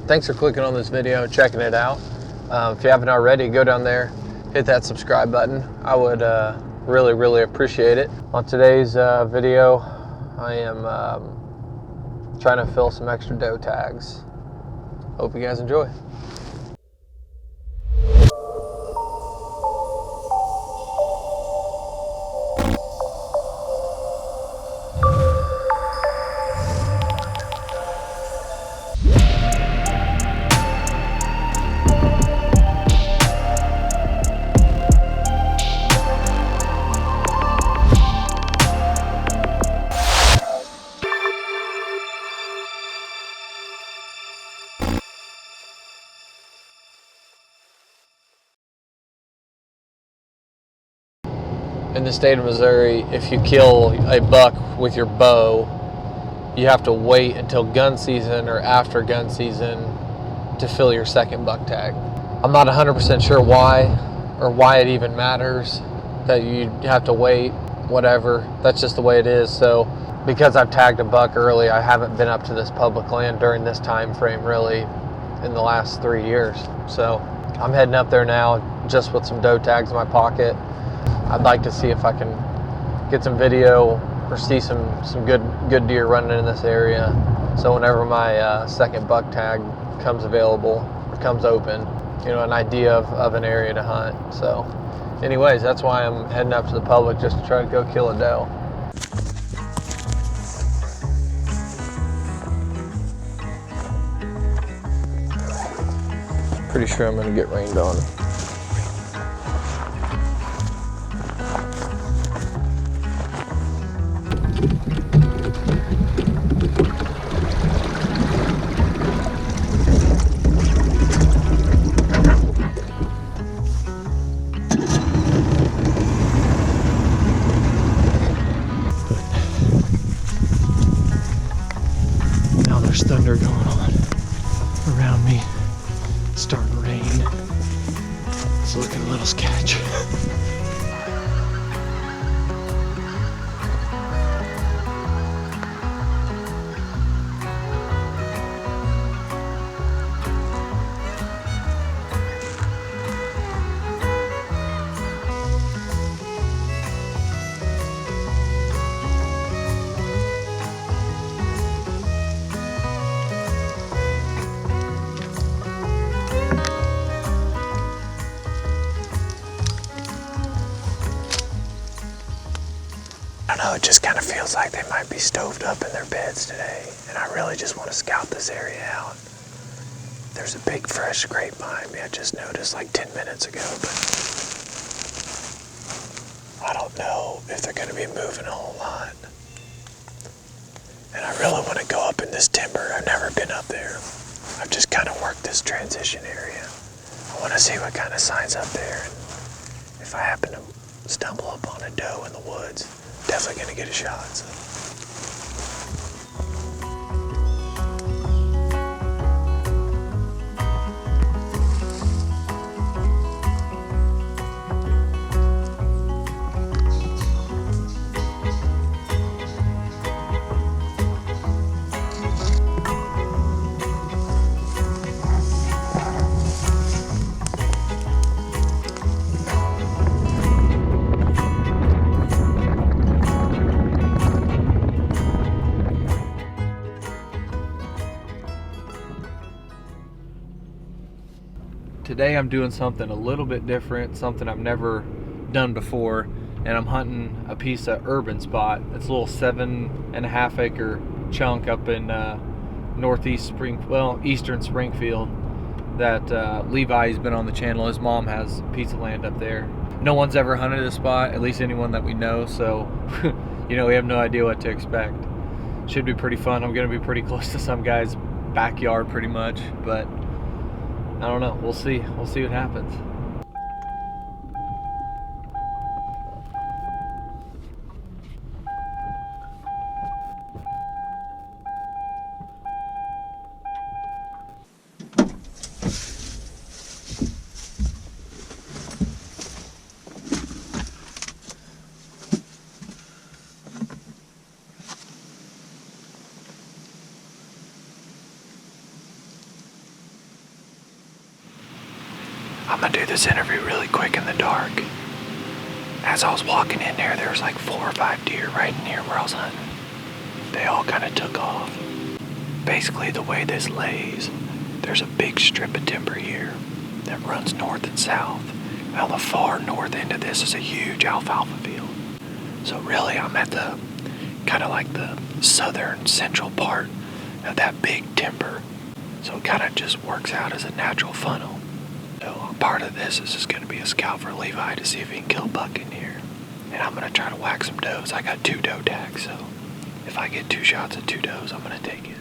thanks for clicking on this video and checking it out. If you haven't already, go down there, hit that subscribe button. I would really appreciate it. On today's video, I am trying to fill some extra doe tags. Hope you guys enjoy. In the state of Missouri, if you kill a buck with your bow, you have to wait until gun season or after gun season to fill your second buck tag. I'm not 100% sure why or why it even matters that you have to wait, whatever. That's just the way it is. So because I've tagged a buck early, I haven't been up to this public land during this time frame really in the last 3 years. So I'm heading up there now just with some doe tags in my pocket. I'd like to see if I can get some video or see some good deer running in this area. So whenever my second buck tag comes available, comes open, you know, an idea of an area to hunt. So anyways, that's why I'm heading up to the public, just to try to go kill a doe. Pretty sure I'm gonna get rained on. There's thunder going on around me. It's starting to rain. It's looking a little sketch. I don't know, it just kind of feels like they might be stoved up in their beds today, and I really just want to scout this area out. There's a big fresh scrape behind me I just noticed like 10 minutes ago, but I don't know if they're going to be moving a whole lot. And I really want to go up in this timber. I've never been up there. I've just kind of worked this transition area. I want to see what kind of signs up there, and if I happen to stumble upon a doe in the woods, definitely gonna get a shot. So. Today I'm doing something a little bit different, something I've never done before, and I'm hunting a piece of urban spot. It's a little 7.5 acre chunk up in eastern Springfield that Levi's been on the channel. His mom has a piece of land up there. No one's ever hunted this spot, at least anyone that we know, so you know, we have no idea what to expect. Should be pretty fun. I'm gonna be pretty close to some guy's backyard pretty much, but I don't know. We'll see. We'll see what happens. I'm gonna do this interview really quick in the dark. As I was walking in there was like 4 or 5 deer right near where I was hunting. They all kind of took off. Basically, the way this lays, there's a big strip of timber here that runs north and south. On the far north end of this is a huge alfalfa field. So really, I'm at the kind of like the southern central part of that big timber. So it kind of just works out as a natural funnel. So part of this is just going to be a scout for Levi to see if he can kill a buck in here. And I'm going to try to whack some does. I got 2 doe tags, so if I get 2 shots at 2 does, I'm going to take it.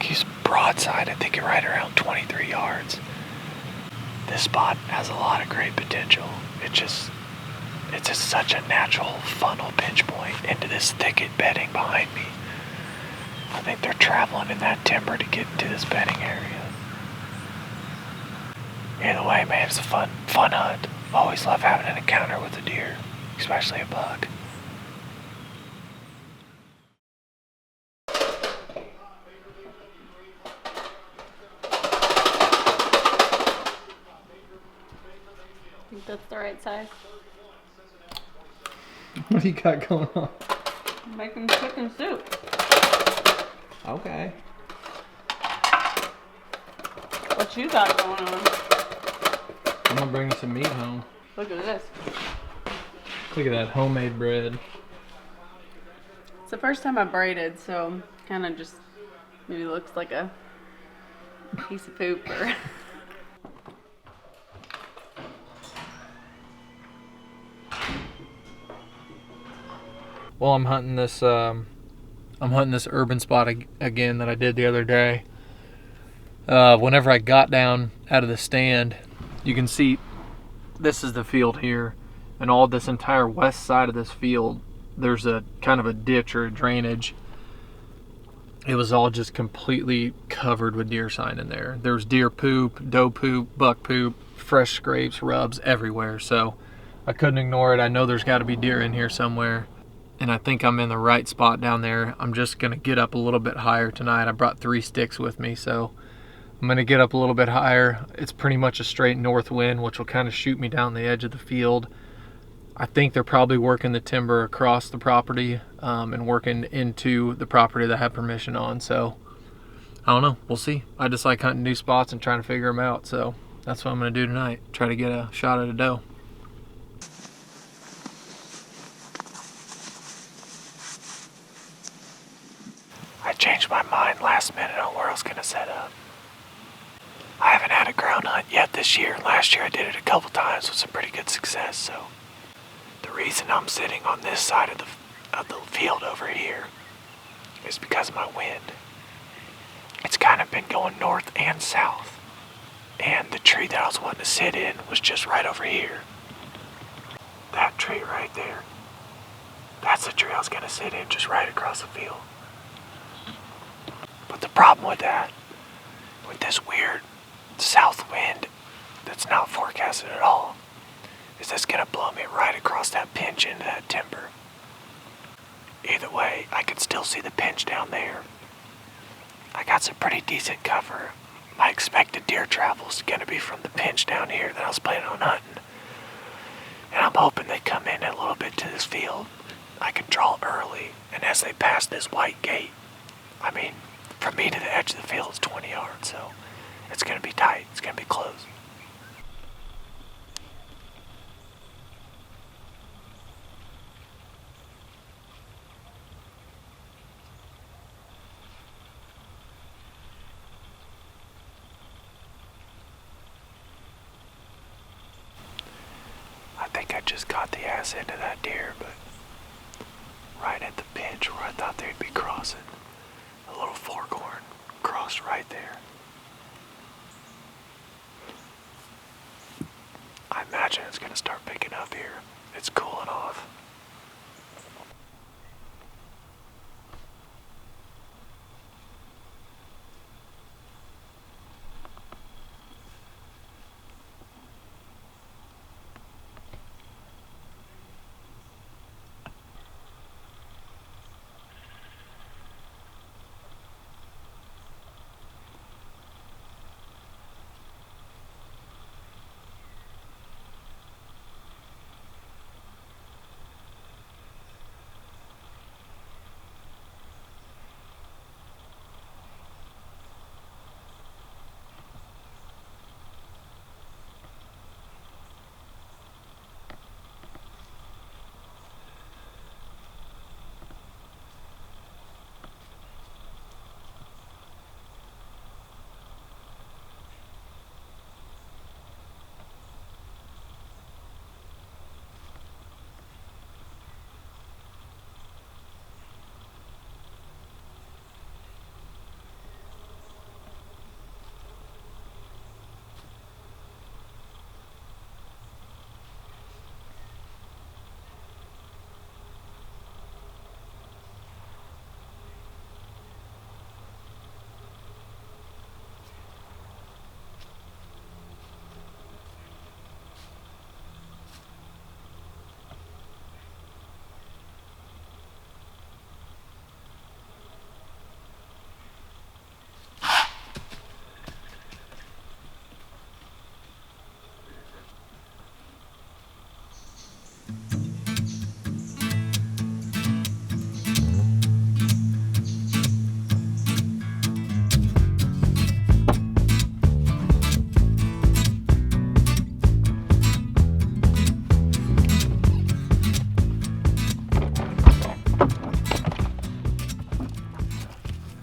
He's broadside, I think, right around 23 yards. This spot has a lot of great potential. It's just such a natural funnel pinch point into this thicket bedding behind me. I think they're traveling in that timber to get into this bedding area. Either way, man, it's a fun hunt. Always love having an encounter with a deer, especially a buck. Think that's the right size. What do you got going on? I'm making chicken soup. Okay. What you got going on? I'm gonna bring you some meat home. Look at this. Look at that homemade bread. It's the first time I braided, so kind of just maybe looks like a piece of poop or... Well, I'm hunting this urban spot again that I did the other day. Whenever I got down out of the stand, you can see this is the field here, and all this entire west side of this field, there's a kind of a ditch or a drainage. It was all just completely covered with deer sign in there. There's deer poop, doe poop, buck poop, fresh scrapes, rubs everywhere. So I couldn't ignore it. I know there's got to be deer in here somewhere. And I think I'm in the right spot down there. I'm just going to get up a little bit higher tonight. I brought 3 sticks with me, so I'm going to get up a little bit higher. It's pretty much a straight north wind, which will kind of shoot me down the edge of the field. I think they're probably working the timber across the property and working into the property that I have permission on. So I don't know. We'll see. I just like hunting new spots and trying to figure them out. So that's what I'm going to do tonight. Try to get a shot at a doe. I changed my mind last minute on where I was going to set up. I haven't had a ground hunt yet this year. Last year I did it a couple times with some pretty good success. So the reason I'm sitting on this side of the field over here is because of my wind. It's kind of been going north and south. And the tree that I was wanting to sit in was just right over here. That tree right there. That's the tree I was going to sit in, just right across the field. But the problem with that, with this weird south wind that's not forecasted at all, is that's going to blow me right across that pinch into that timber. Either way, I can still see the pinch down there. I got some pretty decent cover. My expected deer travel is going to be from the pinch down here that I was planning on hunting. And I'm hoping they come in a little bit to this field. I can draw early, and as they pass this white gate, I mean, from me to the edge of the field is 20 yards, so it's going to be tight. It's going to be close. I think I just got the ass into that deer, but right at the pinch where I thought they'd be crossing, a little forkhorn crossed right there. I imagine it's going to start picking up here. It's cooling off.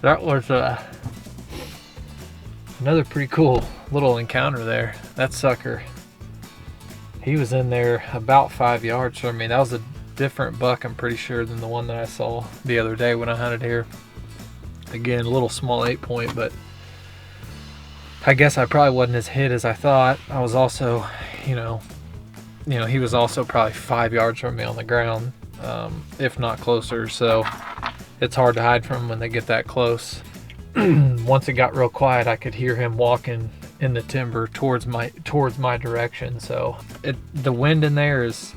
That was another pretty cool little encounter there. That sucker, he was in there about 5 yards from me. That was a different buck, I'm pretty sure, than the one that I saw the other day when I hunted here. Again, a little small 8-point, but I guess I probably wasn't as hit as I thought. I was also, you know, he was also probably 5 yards from me on the ground, if not closer. So it's hard to hide from them when they get that close. Once it got real quiet, I could hear him walking in the timber towards my direction. So the wind in there is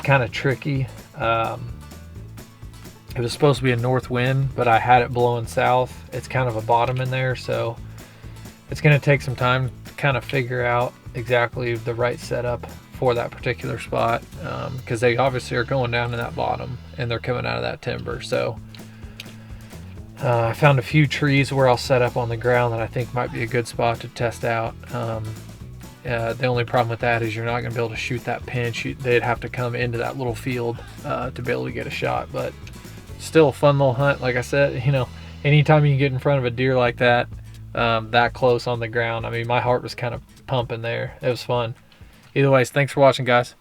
kind of tricky. It was supposed to be a north wind, but I had it blowing south. It's kind of a bottom in there, so it's going to take some time to kind of figure out exactly the right setup for that particular spot, because they obviously are going down to that bottom and they're coming out of that timber. So I found a few trees where I'll set up on the ground that I think might be a good spot to test out. The only problem with that is you're not going to be able to shoot that pinch. They'd have to come into that little field to be able to get a shot. But still a fun little hunt. Like I said, anytime you can get in front of a deer like that, that close on the ground, I mean, my heart was kind of pumping there. It was fun. Either ways, thanks for watching, guys.